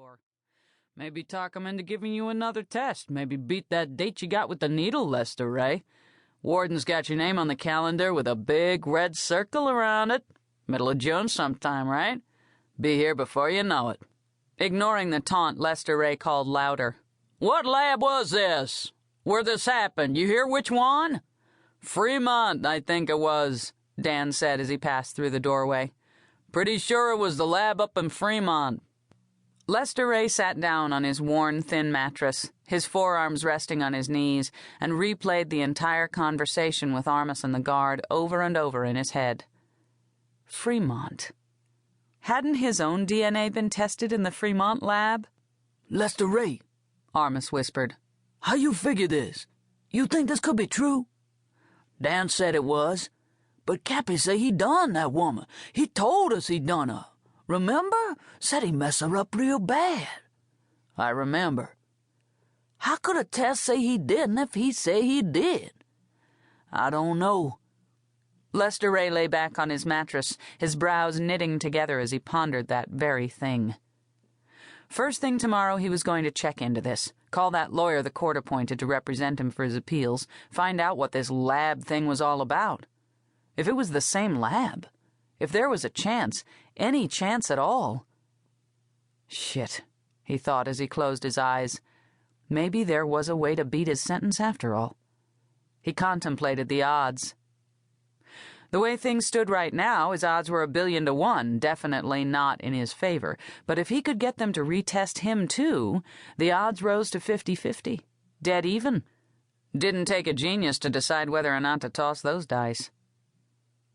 door. Maybe talk him into giving you another test. Maybe beat that date you got with the needle, Lester Ray. Warden's got your name on the calendar with a big red circle around it. Middle of June sometime, right? Be here before you know it. Ignoring the taunt, Lester Ray called louder. What lab was this? Where this happened? You hear which one? Fremont, I think it was, Dan said as he passed through the doorway. Pretty sure it was the lab up in Fremont. Lester Ray sat down on his worn, thin mattress, his forearms resting on his knees, and replayed the entire conversation with Armisen the guard over and over in his head. Fremont. Hadn't his own DNA been tested in the Fremont lab? Lester Ray, Armis whispered. How you figure this? You think this could be true? Dan said it was, but Cappy say he done that woman. He told us he done her. Remember? Said he messed her up real bad. I remember. How could a test say he didn't if he say he did? I don't know. Lester Ray lay back on his mattress, his brows knitting together as he pondered that very thing. First thing tomorrow he was going to check into this, call that lawyer the court appointed to represent him for his appeals, find out what this lab thing was all about. If it was the same lab, if there was a chance, any chance at all. Shit, he thought as he closed his eyes. Maybe there was a way to beat his sentence after all. He contemplated the odds. The way things stood right now, his odds were 1,000,000,000 to 1, definitely not in his favor. But if he could get them to retest him too, the odds rose to 50-50. Dead even. Didn't take a genius to decide whether or not to toss those dice.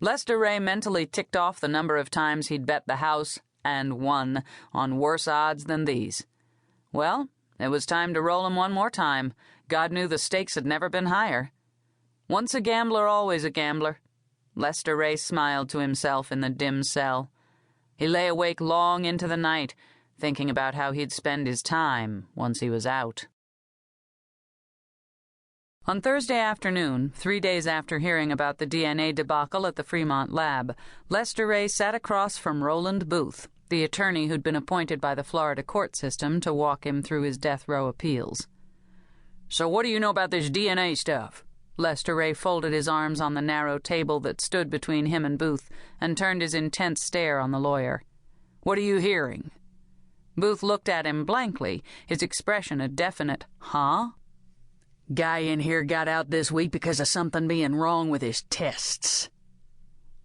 Lester Ray mentally ticked off the number of times he'd bet the house, and won, on worse odds than these. Well, it was time to roll him one more time. God knew the stakes had never been higher. Once a gambler, always a gambler. Lester Ray smiled to himself in the dim cell. He lay awake long into the night, thinking about how he'd spend his time once he was out. On Thursday afternoon, 3 days after hearing about the DNA debacle at the Fremont lab, Lester Ray sat across from Roland Booth, the attorney who'd been appointed by the Florida court system to walk him through his death row appeals. So what do you know about this DNA stuff? Lester Ray folded his arms on the narrow table that stood between him and Booth and turned his intense stare on the lawyer. What are you hearing? Booth looked at him blankly, his expression a definite, huh? Guy in here got out this week because of something being wrong with his tests.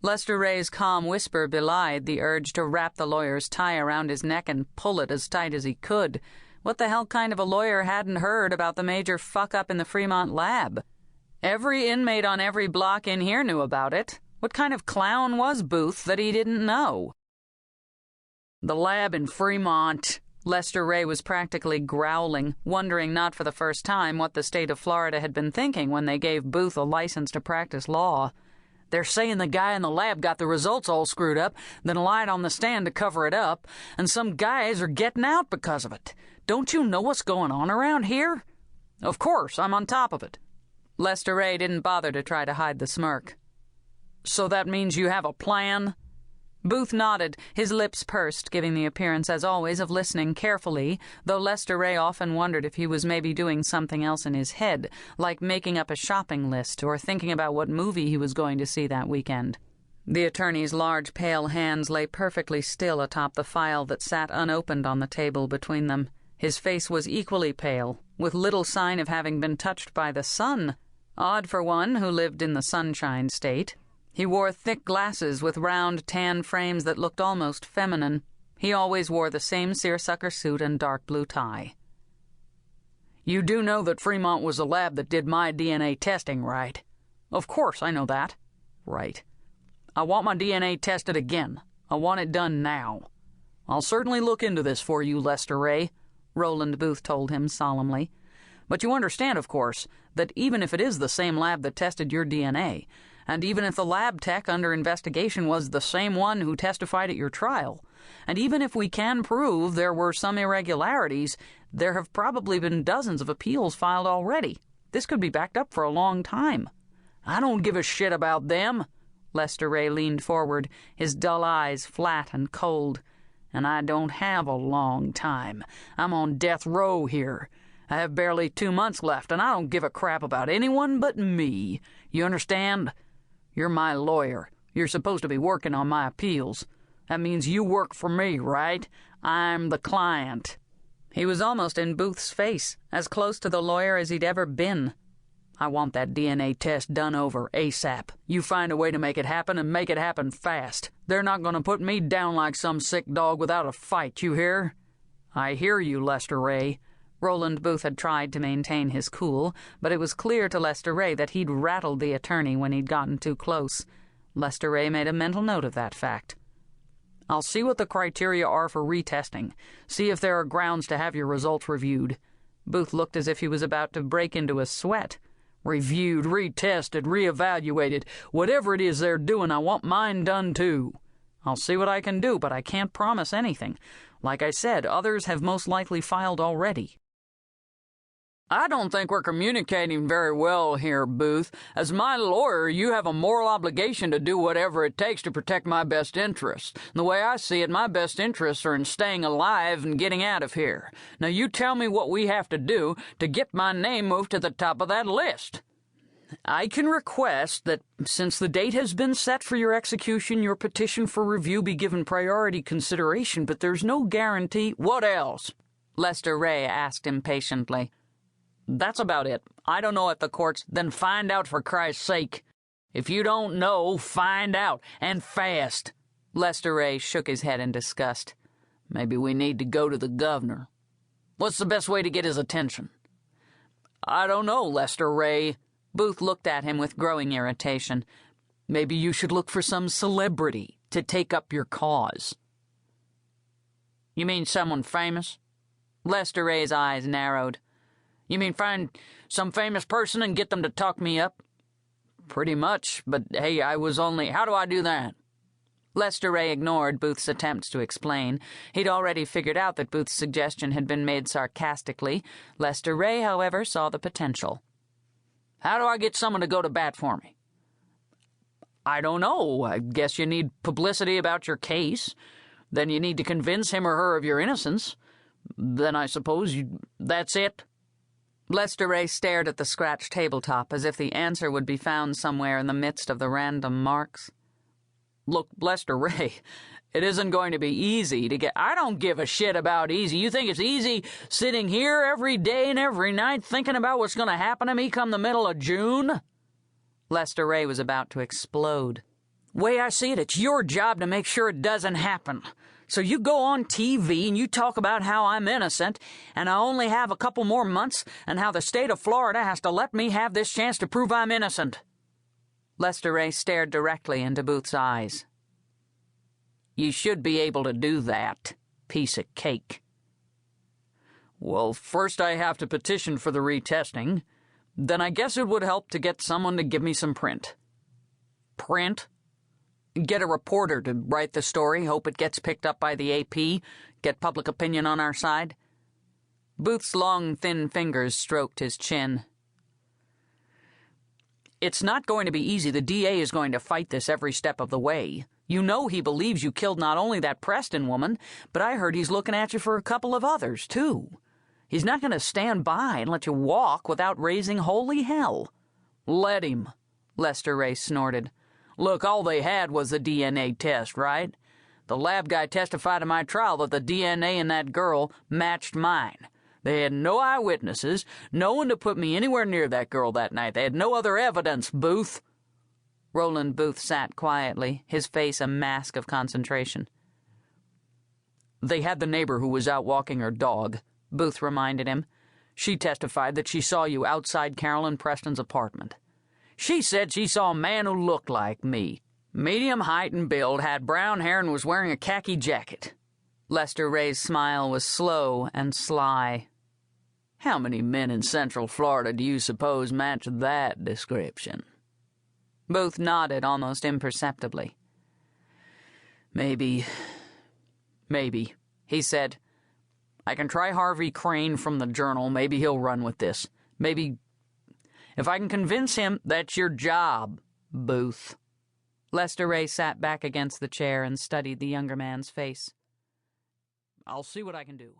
Lester Ray's calm whisper belied the urge to wrap the lawyer's tie around his neck and pull it as tight as he could. What the hell kind of a lawyer hadn't heard about the major fuck-up in the Fremont lab? Every inmate on every block in here knew about it. What kind of clown was Booth that he didn't know? The lab in Fremont. Lester Ray was practically growling, wondering not for the first time what the state of Florida had been thinking when they gave Booth a license to practice law. They're saying the guy in the lab got the results all screwed up, then lied on the stand to cover it up, and some guys are getting out because of it. Don't you know what's going on around here? Of course, I'm on top of it. Lester Ray didn't bother to try to hide the smirk. So that means you have a plan? Booth nodded, his lips pursed, giving the appearance, as always, of listening carefully, though Lester Ray often wondered if he was maybe doing something else in his head, like making up a shopping list or thinking about what movie he was going to see that weekend. The attorney's large, pale hands lay perfectly still atop the file that sat unopened on the table between them. His face was equally pale, with little sign of having been touched by the sun. Odd for one who lived in the Sunshine State. He wore thick glasses with round tan frames that looked almost feminine. He always wore the same seersucker suit and dark blue tie. You do know that Fremont was the lab that did my DNA testing, right? Of course I know that. Right. I want my DNA tested again. I want it done now. I'll certainly look into this for you, Lester Ray, Roland Booth told him solemnly. But you understand, of course, that even if it is the same lab that tested your DNA, and even if the lab tech under investigation was the same one who testified at your trial, and even if we can prove there were some irregularities, there have probably been dozens of appeals filed already. This could be backed up for a long time. I don't give a shit about them. Lester Ray leaned forward, his dull eyes flat and cold. And I don't have a long time. I'm on death row here. I have barely 2 months left, and I don't give a crap about anyone but me. You understand? You're my lawyer. You're supposed to be working on my appeals. That means you work for me, right? I'm the client." He was almost in Booth's face, as close to the lawyer as he'd ever been. "I want that DNA test done over ASAP. You find a way to make it happen, and make it happen fast. They're not going to put me down like some sick dog without a fight, you hear?" "I hear you, Lester Ray." Roland Booth had tried to maintain his cool, but it was clear to Lester Ray that he'd rattled the attorney when he'd gotten too close. Lester Ray made a mental note of that fact. "I'll see what the criteria are for retesting. See if there are grounds to have your results reviewed." Booth looked as if he was about to break into a sweat. "Reviewed, retested, reevaluated. Whatever it is they're doing, I want mine done too. I'll see what I can do, but I can't promise anything. Like I said, others have most likely filed already." "I don't think we're communicating very well here, Booth. As my lawyer, you have a moral obligation to do whatever it takes to protect my best interests. The way I see it, my best interests are in staying alive and getting out of here. Now you tell me what we have to do to get my name moved to the top of that list." "I can request that, since the date has been set for your execution, your petition for review be given priority consideration, but there's no guarantee—" "What else?" Lester Ray asked impatiently. "That's about it. I don't know if the courts—" "Then find out, for Christ's sake. If you don't know, find out, and fast." Lester Ray shook his head in disgust. "Maybe we need to go to the governor. What's the best way to get his attention?" "I don't know, Lester Ray." Booth looked at him with growing irritation. "Maybe you should look for some celebrity to take up your cause." "You mean someone famous?" Lester Ray's eyes narrowed. "You mean find some famous person and get them to talk me up?" "Pretty much, but hey, I was only—" "How do I do that?" Lester Ray ignored Booth's attempts to explain. He'd already figured out that Booth's suggestion had been made sarcastically. Lester Ray, however, saw the potential. "How do I get someone to go to bat for me?" "I don't know. I guess you need publicity about your case. Then you need to convince him or her of your innocence. Then I suppose that's it." Lester Ray stared at the scratched tabletop as if the answer would be found somewhere in the midst of the random marks. "Look, Lester Ray, it isn't going to be easy to get—" "I don't give a shit about easy. You think it's easy sitting here every day and every night thinking about what's going to happen to me come the middle of June?" Lester Ray was about to explode. "Way I see it, it's your job to make sure it doesn't happen. So you go on TV and you talk about how I'm innocent and I only have a couple more months and how the state of Florida has to let me have this chance to prove I'm innocent." Lester Ray stared directly into Booth's eyes. "You should be able to do that, piece of cake." "Well, first I have to petition for the retesting. Then I guess it would help to get someone to give me some print." "Print?" "Get a reporter to write the story, hope it gets picked up by the AP, get public opinion on our side." Booth's long, thin fingers stroked his chin. "It's not going to be easy. The DA is going to fight this every step of the way. You know he believes you killed not only that Preston woman, but I heard he's looking at you for a couple of others, too. He's not going to stand by and let you walk without raising holy hell." "Let him," Lester Ray snorted. "Look, all they had was the DNA test, right? The lab guy testified in my trial that the DNA in that girl matched mine. They had no eyewitnesses, no one to put me anywhere near that girl that night. They had no other evidence, Booth." Roland Booth sat quietly, his face a mask of concentration. "They had the neighbor who was out walking her dog," Booth reminded him. "She testified that she saw you outside Carolyn Preston's apartment. She said she saw a man who looked like me. Medium height and build, had brown hair, and was wearing a khaki jacket." Lester Ray's smile was slow and sly. "How many men in Central Florida do you suppose match that description?" Booth nodded almost imperceptibly. Maybe, he said. "I can try Harvey Crane from the Journal. Maybe he'll run with this. Maybe... If I can convince him, that's your job, Booth." Lester Ray sat back against the chair and studied the younger man's face. I'll see what I can do.